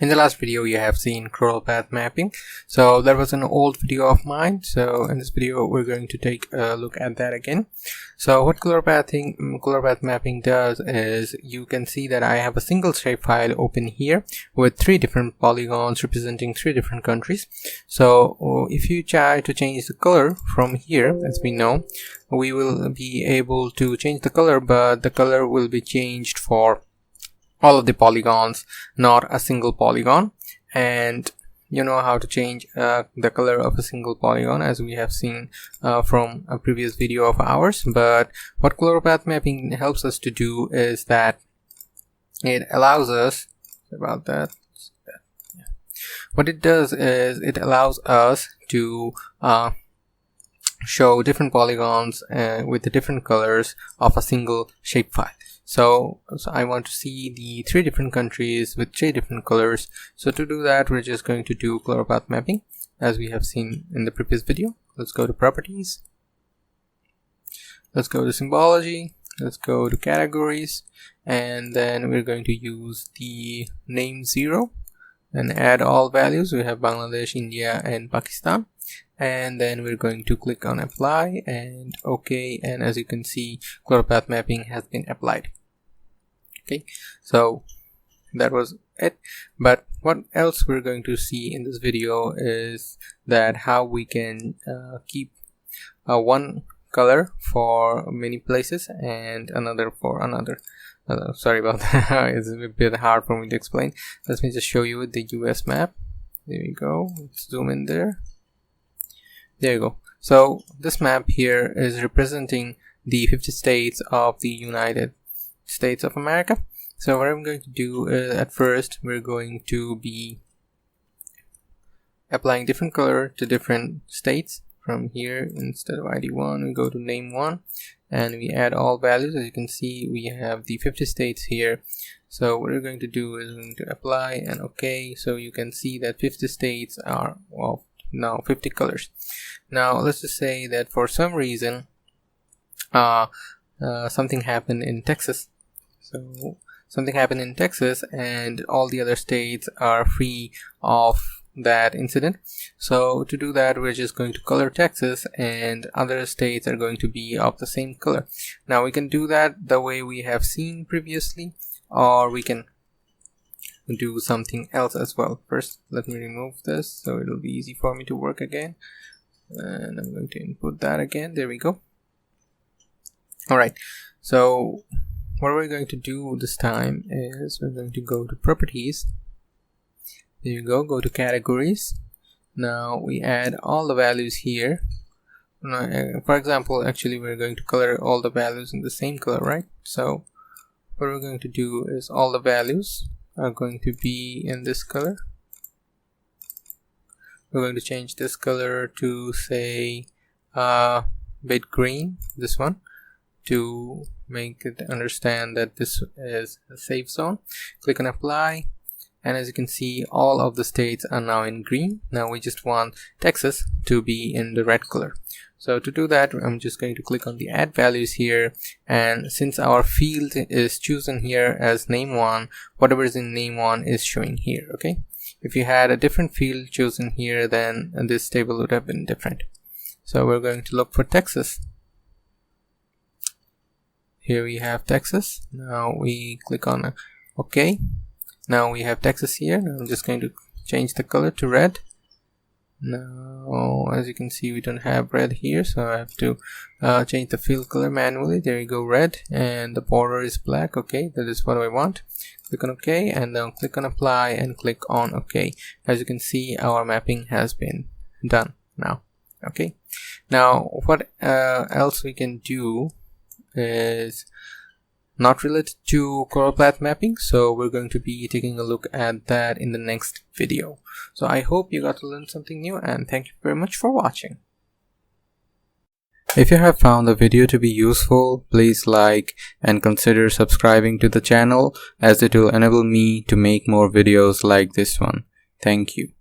In the last video you have seen Choropleth mapping. So that was an old video of mine. So in this video we're going to take a look at that again. So what Choropleth mapping does is, you can see that I have a single shapefile open here with 3 different polygons representing 3 different countries. So if you try to change the color from here, as we know, we will be able to change the color, but the color will be changed for all of the polygons, not a single polygon. And you know how to change the color of a single polygon, as we have seen from a previous video of ours. But what Choropleth mapping helps us to do is that it allows us what it does is it allows us to show different polygons with the different colors of a single shapefile. So I want to see the 3 different countries with 3 different colors. So to do that, we're just going to do Choropleth mapping as we have seen in the previous video. Let's go to properties, let's go to symbology, let's go to categories, and then we're going to use the name 0 and add all values. We have Bangladesh, India and Pakistan. And then we're going to click on apply and OK, and as you can see, Choropleth mapping has been applied. Okay, so that was it. But what else we're going to see in this video is that how we can keep one color for many places and another for another. Sorry about that. It's a bit hard for me to explain. Let me just show you with the US map. There we go. Let's zoom in there. There you go. So this map here is representing the 50 states of the United States of America. So what I'm going to do is, at first we're going to be applying different color to different states. From here, instead of ID1, we go to name 1 and we add all values. As you can see, we have the 50 states here. So what we're going to do is we're going to apply and OK. So you can see that 50 states are, well, now 50 colors. Now let's just say that for some reason something happened in Texas. So something happened in Texas and all the other states are free of that incident. So to do that, we're just going to color Texas and other states are going to be of the same color. Now we can do that the way we have seen previously, or we can do something else as well. First, let me remove this so it'll be easy for me to work again, and I'm going to input that again. There we go. Alright, so what we're going to do this time is we're going to go to properties. There you go to categories. Now we add all the values here. For example, actually we're going to color all the values in the same color, right? So what we're going to do is all the values are going to be in this color. We're going to change this color to say bit green, this one, to make it understand that this is a safe zone. Click on apply, and as you can see, all of the states are now in green. Now we just want Texas to be in the red color. So to do that, I'm just going to click on the add values here, and since our field is chosen here as name 1, whatever is in name 1 is showing here. Okay, if you had a different field chosen here, then this table would have been different. So we're going to look for Texas. Here we have Texas. Now we click on OK. Now we have Texas here. Now I'm just going to change the color to red. Now as you can see, we don't have red here, so I have to change the field color manually. There you go, red, and the border is black. Okay, that is what I want. Click on OK and then click on apply and click on OK. As you can see, our mapping has been done now. Okay, now what else we can do is not related to Choropleth mapping, so we're going to be taking a look at that in the next video. So I hope you got to learn something new, and thank you very much for watching. If you have found the video to be useful, please like and consider subscribing to the channel, as it will enable me to make more videos like this one. Thank you.